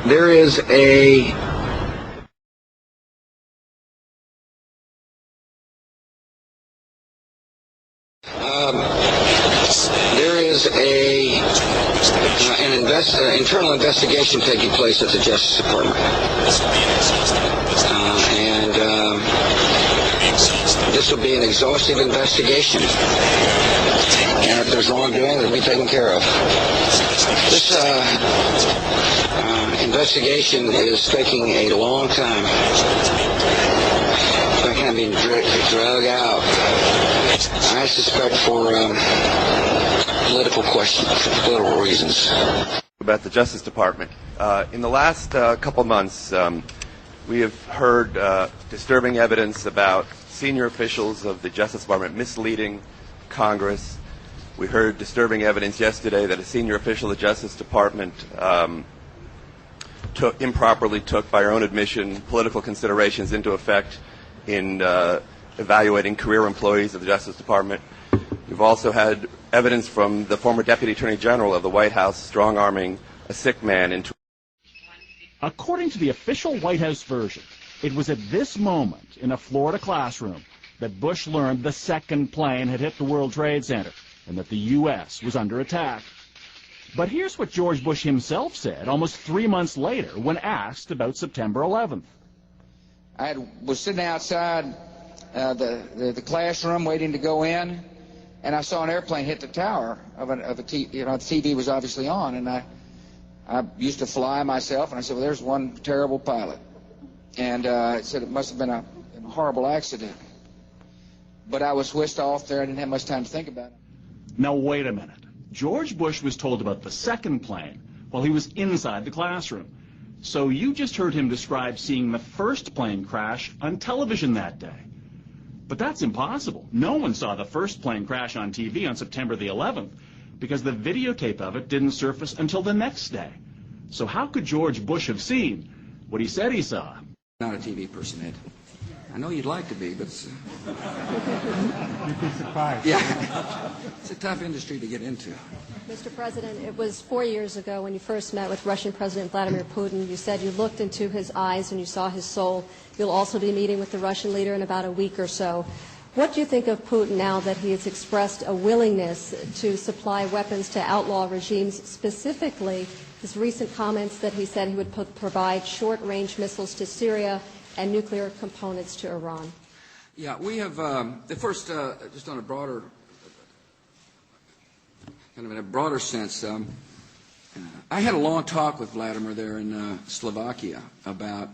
There is a an internal investigation taking place at the Justice Department, and this will be an exhaustive investigation. And if there's wrongdoing, it'll be taken care of. This investigation is taking a long time. It's kind of being drug out. I suspect for political questions, for political reasons. About the Justice Department. In the last couple months, we have heard disturbing evidence about senior officials of the Justice Department misleading Congress. We heard disturbing evidence yesterday that a senior official of the Justice Department improperly took, by our own admission, political considerations into effect in evaluating career employees of the Justice Department. We've also had evidence from the former Deputy Attorney General of the White House strong-arming a sick man into... According to the official White House version, it was at this moment in a Florida classroom that Bush learned the second plane had hit the World Trade Center and that the U.S. was under attack. But here's what George Bush himself said almost 3 months later when asked about September 11th. I was sitting outside the classroom waiting to go in, and I saw an airplane hit the tower of a TV. You know, the TV was obviously on, and I used to fly myself, and I said, well, there's one terrible pilot. And it said it must have been a horrible accident. But I was whisked off there. I didn't have much time to think about it. Now, wait a minute. George Bush was told about the second plane while he was inside the classroom. So you just heard him describe seeing the first plane crash on television that day. But that's impossible. No one saw the first plane crash on TV on September the 11th because the videotape of it didn't surface until the next day. So how could George Bush have seen what he said he saw? Not a TV person, Ed. I know you'd like to be, but You'd be surprised. Yeah, it's a tough industry to get into. Mr. President, it was 4 years ago when you first met with Russian President Vladimir Putin. You said you looked into his eyes and you saw his soul. You'll also be meeting with the Russian leader in about a week or so. What do you think of Putin now that he has expressed a willingness to supply weapons to outlaw regimes, specifically his recent comments that he said he would provide short-range missiles to Syria and nuclear components to Iran? Yeah, we have, first, just on a broader, kind of in a broader sense, I had a long talk with Vladimir there in Slovakia about